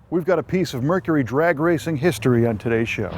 We've got a piece of Mercury drag racing history on today's show.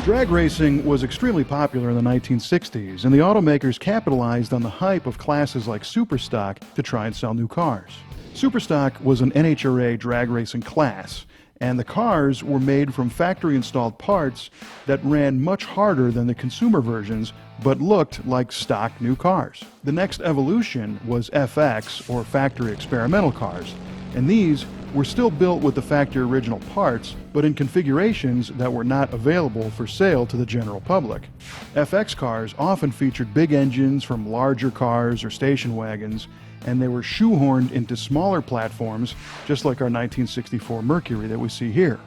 Drag racing was extremely popular in the 1960s, and the automakers capitalized on the hype of classes like Superstock to try and sell new cars. Superstock was an NHRA drag racing class, and the cars were made from factory-installed parts that ran much harder than the consumer versions, but looked like stock new cars. The next evolution was FX, or factory experimental cars, and these were still built with the factory original parts, but in configurations that were not available for sale to the general public. FX cars often featured big engines from larger cars or station wagons, and they were shoehorned into smaller platforms, just like our 1964 Mercury that we see here.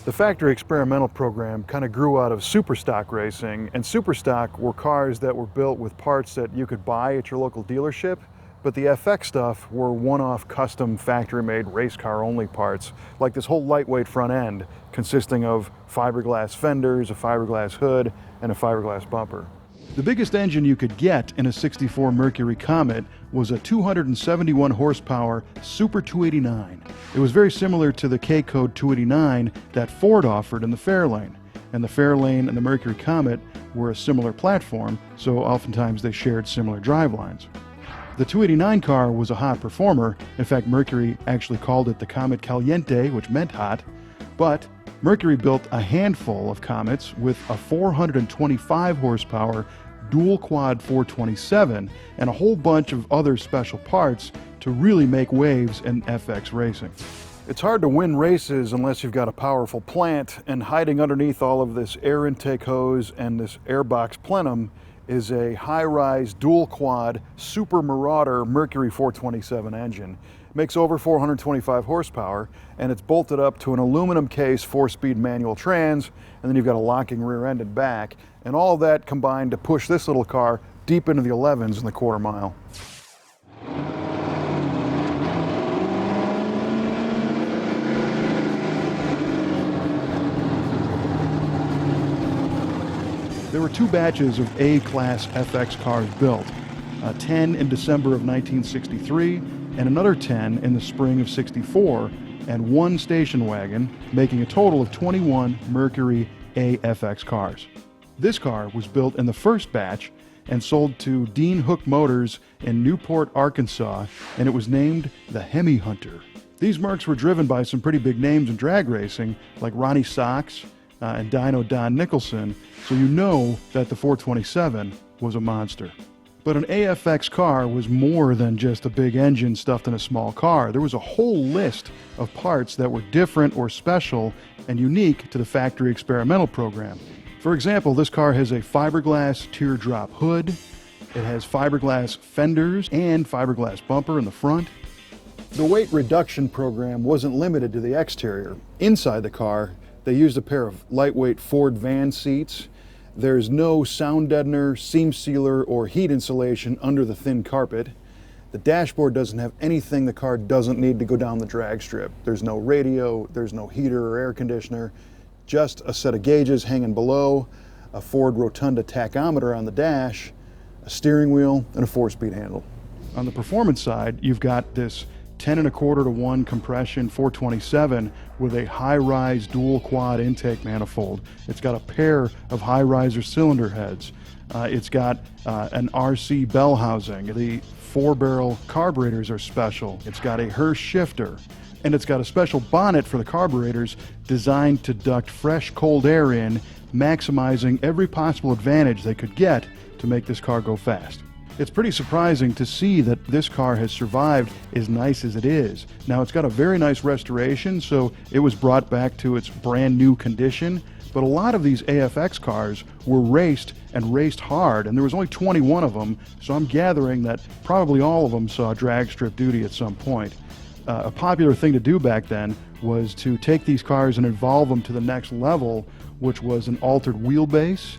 The factory experimental program kind of grew out of Superstock racing, and Superstock were cars that were built with parts that you could buy at your local dealership, but the FX stuff were one-off custom factory-made race car-only parts, like this whole lightweight front end consisting of fiberglass fenders, a fiberglass hood, and a fiberglass bumper. The biggest engine you could get in a 64 Mercury Comet was a 271 horsepower Super 289. It was very similar to the K-Code 289 that Ford offered in the Fairlane, and the Fairlane and the Mercury Comet were a similar platform, so oftentimes they shared similar drivelines. The 289 car was a hot performer. In fact, Mercury actually called it the Comet Caliente, which meant hot. But Mercury built a handful of Comets with a 425 horsepower dual quad 427 and a whole bunch of other special parts to really make waves in FX racing. It's hard to win races unless you've got a powerful plant, and hiding underneath all of this air intake hose and this airbox plenum is a high-rise dual-quad Super Marauder Mercury 427 engine. It makes over 425 horsepower, and it's bolted up to an aluminum case 4-speed manual trans, and then you've got a locking rear end and back, and all of that combined to push this little car deep into the 11s in the quarter mile. There were two batches of A-Class FX cars built, 10 in December of 1963 and another 10 in the spring of '64, and one station wagon, making a total of 21 Mercury AFX cars. This car was built in the first batch and sold to Dean Hook Motors in Newport, Arkansas, and it was named the Hemi Hunter. These Mercs were driven by some pretty big names in drag racing, like Ronnie Socks, and Dyno Don Nicholson, so you know that the 427 was a monster. But an AFX car was more than just a big engine stuffed in a small car. There was a whole list of parts that were different or special and unique to the factory experimental program. For example, this car has a fiberglass teardrop hood, it has fiberglass fenders and fiberglass bumper in the front. The weight reduction program wasn't limited to the exterior. Inside the car, they used a pair of lightweight Ford van seats. There's no sound deadener, seam sealer, or heat insulation under the thin carpet. The dashboard doesn't have anything the car doesn't need to go down the drag strip. There's no radio, there's no heater or air conditioner, just a set of gauges hanging below, a Ford Rotunda tachometer on the dash, a steering wheel, and a 4-speed handle. On the performance side, you've got this 10.25-to-1 compression 427 with a high-rise dual quad intake manifold. It's got a pair of high-riser cylinder heads. It's got an RC bell housing. The 4-barrel carburetors are special. It's got a Hirsch shifter, and it's got a special bonnet for the carburetors designed to duct fresh cold air in, maximizing every possible advantage they could get to make this car go fast. It's pretty surprising to see that this car has survived as nice as it is. Now, it's got a very nice restoration, so it was brought back to its brand new condition, but a lot of these AFX cars were raced and raced hard, and there was only 21 of them, so I'm gathering that probably all of them saw drag strip duty at some point. A popular thing to do back then was to take these cars and evolve them to the next level, which was an altered wheelbase,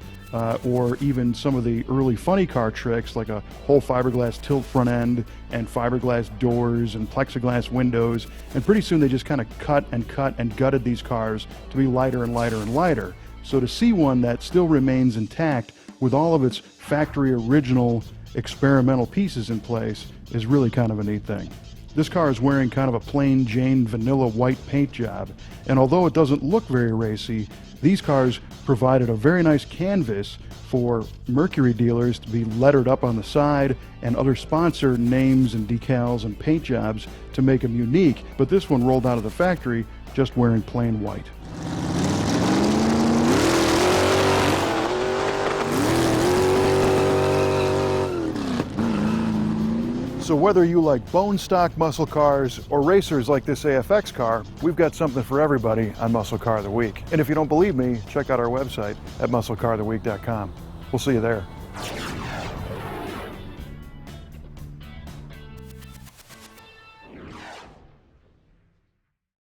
or even some of the early funny car tricks like a whole fiberglass tilt front end and fiberglass doors and plexiglass windows, and pretty soon they just kind of cut and gutted these cars to be lighter and lighter and lighter. So to see one that still remains intact with all of its factory original experimental pieces in place is really kind of a neat thing. This car is wearing kind of a plain Jane vanilla white paint job, and although it doesn't look very racy, these cars provided a very nice canvas for Mercury dealers to be lettered up on the side and other sponsor names and decals and paint jobs to make them unique, but this one rolled out of the factory just wearing plain white. So whether you like bone stock muscle cars or racers like this AFX car, we've got something for everybody on Muscle Car of the Week. And if you don't believe me, check out our website at MuscleCarOfTheWeek.com. We'll see you there.